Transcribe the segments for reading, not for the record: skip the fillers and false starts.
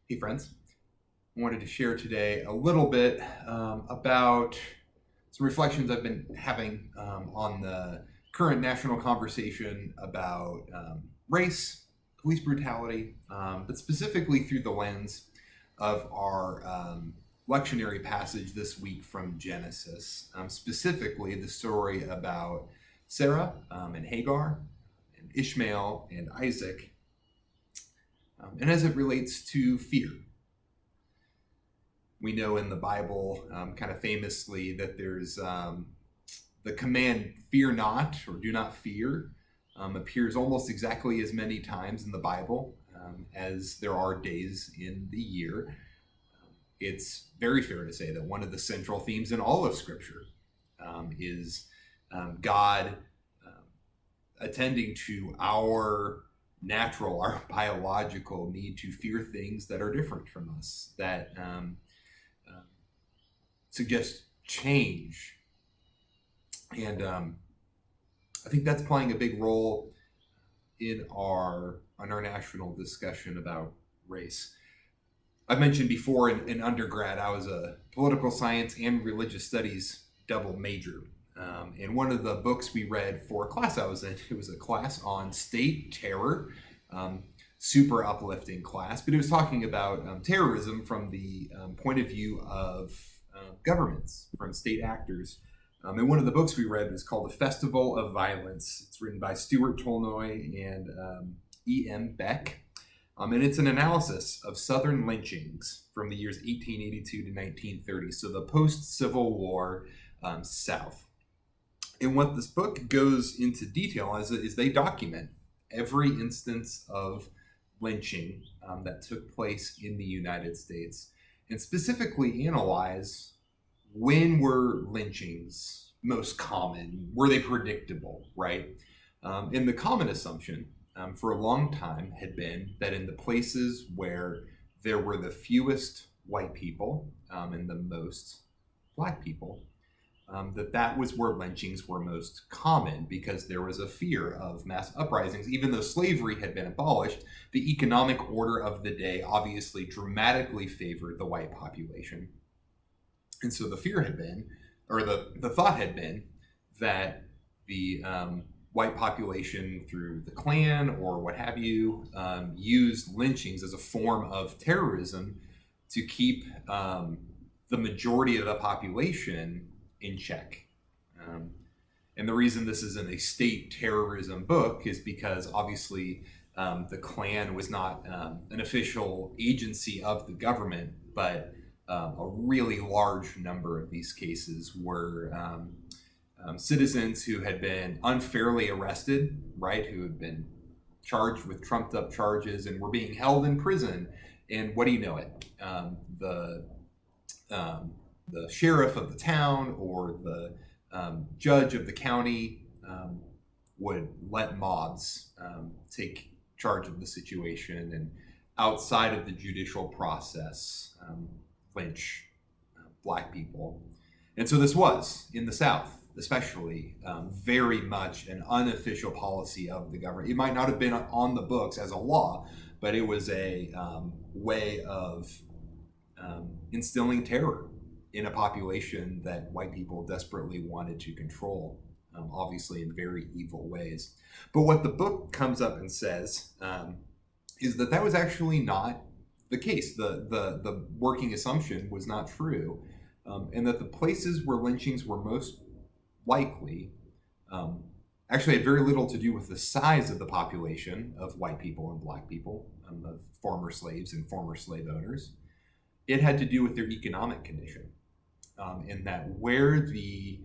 Hey friends, I wanted to share today a little bit about some reflections I've been having on the current national conversation about race, police brutality, but specifically through the lens of our lectionary passage this week from Genesis, specifically the story about Sarah and Hagar and Ishmael and Isaac, and as it relates to fear. We know in the Bible, kind of famously, that there's the command "fear not" or "do not fear" appears almost exactly as many times in the Bible as there are days in the year. It's very fair to say that one of the central themes in all of Scripture is God attending to our natural, our biological need to fear things that are different from us, that suggest change. And I think that's playing a big role in our national discussion about race. I've mentioned before in undergrad, I was a political science and religious studies double major. And one of the books we read for a class I was in, it was a class on state terror, super uplifting class, but it was talking about terrorism from the point of view of governments, from state actors. And one of the books we read was called The Festival of Violence. It's written by Stuart Tolnoy and E.M. Beck. And it's an analysis of Southern lynchings from the years 1882 to 1930, so the post-Civil War South. And what this book goes into detail is they document every instance of lynching that took place in the United States, and specifically analyze when were lynchings most common, were they predictable, right? And the common assumption for a long time had been that in the places where there were the fewest white people and the most black people, that was where lynchings were most common, because there was a fear of mass uprisings. Even though slavery had been abolished, the economic order of the day obviously dramatically favored the white population. And so the fear had been, or the thought had been, that the white population, through the Klan or what have you, used lynchings as a form of terrorism to keep the majority of the population in check. And the reason this isn't a state terrorism book is because obviously the Klan was not an official agency of the government, but a really large number of these cases were citizens who had been unfairly arrested, right, who had been charged with trumped up charges and were being held in prison. And what do you know it? The sheriff of the town or the judge of the county would let mobs take charge of the situation, and outside of the judicial process, lynch black people. And so this was, in the South especially, very much an unofficial policy of the government. It might not have been on the books as a law, but it was a way of instilling terror in a population that white people desperately wanted to control, obviously in very evil ways. But what the book comes up and says is that was actually not the case. The working assumption was not true, and that the places where lynchings were most likely actually had very little to do with the size of the population of white people and black people, of former slaves and former slave owners. It had to do with their economic condition. In that where the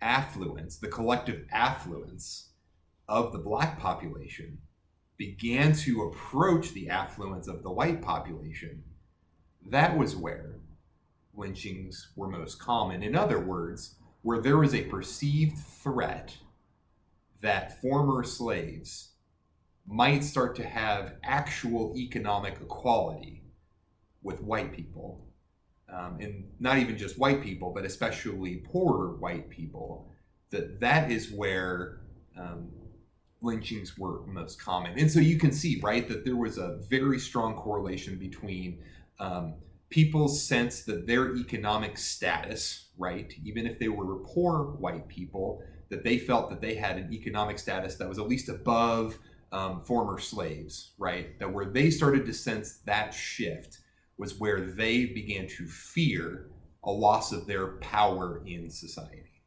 affluence, the collective affluence of the black population began to approach the affluence of the white population, that was where lynchings were most common. In other words, where there was a perceived threat that former slaves might start to have actual economic equality with white people, and not even just white people, but especially poorer white people, that is where lynchings were most common. And so you can see, right, that there was a very strong correlation between people's sense that their economic status, right, even if they were poor white people, that they felt that they had an economic status that was at least above former slaves, right, that where they started to sense that shift was where they began to fear a loss of their power in society.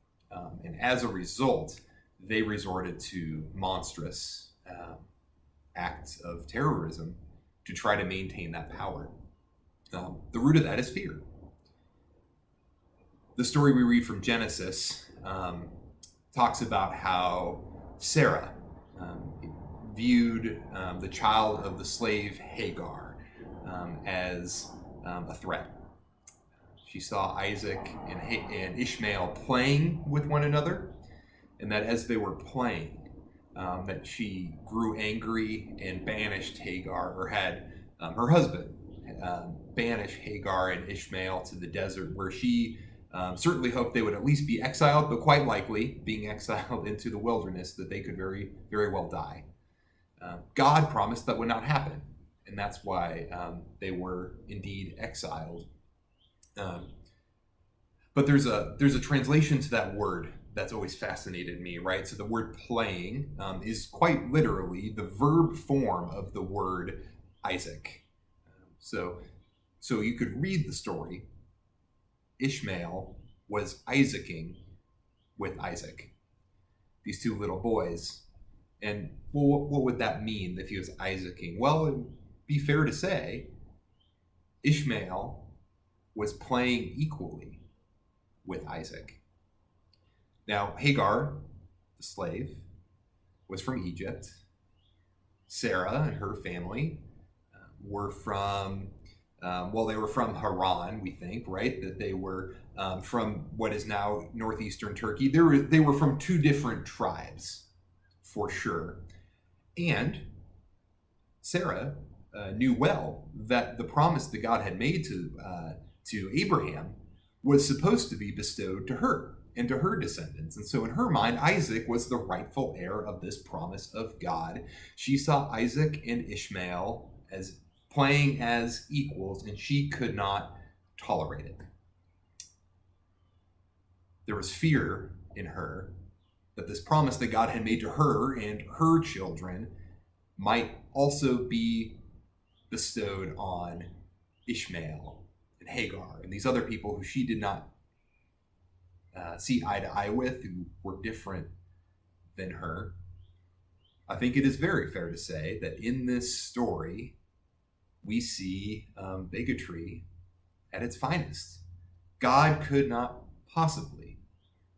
And as a result, they resorted to monstrous acts of terrorism to try to maintain that power. The root of that is fear. The story we read from Genesis talks about how Sarah viewed the child of the slave Hagar as a threat. She saw Isaac and Ishmael playing with one another, and that as they were playing, that she grew angry and banished Hagar, or had her husband banish Hagar and Ishmael to the desert, where she certainly hoped they would at least be exiled, but quite likely being exiled into the wilderness, that they could very, very well die. God promised that would not happen, and that's why they were indeed exiled. But there's a translation to that word that's always fascinated me, right? So the word playing is quite literally the verb form of the word Isaac. So you could read the story. Ishmael was Isaacing with Isaac, these two little boys. And what would that mean if he was Isaacing? Well, it would be fair to say Ishmael was playing equally with Isaac. Now, Hagar, the slave, was from Egypt. Sarah and her family were from, they were from Haran, we think, right? That they were from what is now northeastern Turkey. They were from two different tribes, for sure. And Sarah knew well that the promise that God had made to Abraham was supposed to be bestowed to her and to her descendants. And so in her mind, Isaac was the rightful heir of this promise of God. She saw Isaac and Ishmael as playing as equals, and she could not tolerate it. There was fear in her that this promise that God had made to her and her children might also be bestowed on Ishmael and Hagar and these other people who she did not see eye to eye with, who were different than her. I think it is very fair to say that in this story, we see bigotry at its finest. God could not possibly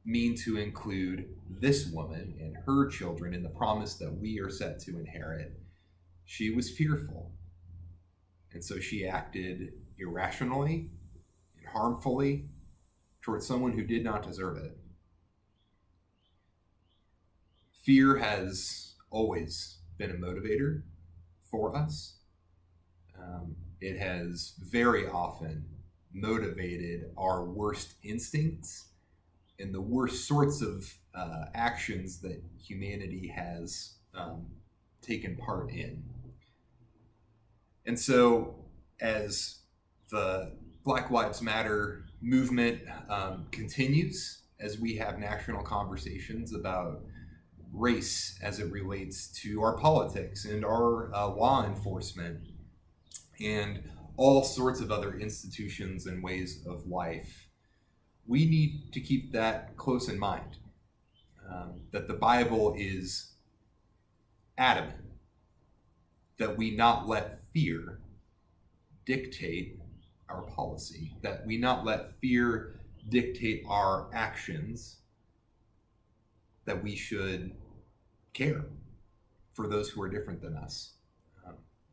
mean to include this woman and her children in the promise that we are set to inherit. She was fearful, and so she acted irrationally and harmfully towards someone who did not deserve it. Fear has always been a motivator for us. It has very often motivated our worst instincts and the worst sorts of actions that humanity has taken part in. And so as the Black Lives Matter movement continues, as we have national conversations about race as it relates to our politics and our law enforcement and all sorts of other institutions and ways of life, we need to keep that close in mind, that the Bible is adamant that we not let fear dictate our policy, that we not let fear dictate our actions, that we should care for those who are different than us.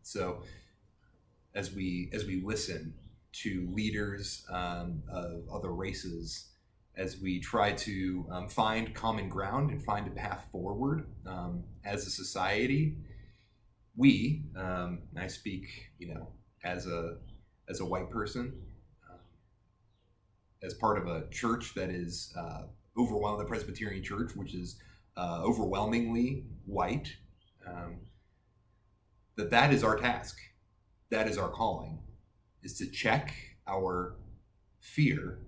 So as we listen to leaders of other races, as we try to find common ground and find a path forward as a society, we, and I speak, as a white person, as part of a church that is overwhelming, the Presbyterian Church, which is overwhelmingly white, that is our task. That is our calling, is to check our fear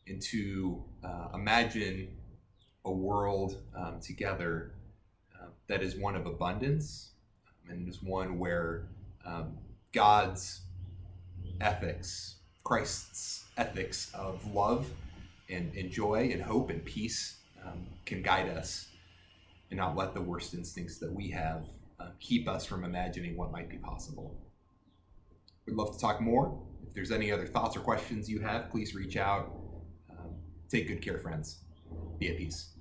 and to imagine a world together that is one of abundance and is one where God's ethics, Christ's ethics of love and joy and hope and peace can guide us, and not let the worst instincts that we have keep us from imagining what might be possible. We'd love to talk more. If there's any other thoughts or questions you have, please reach out. Take good care, friends. Be at peace.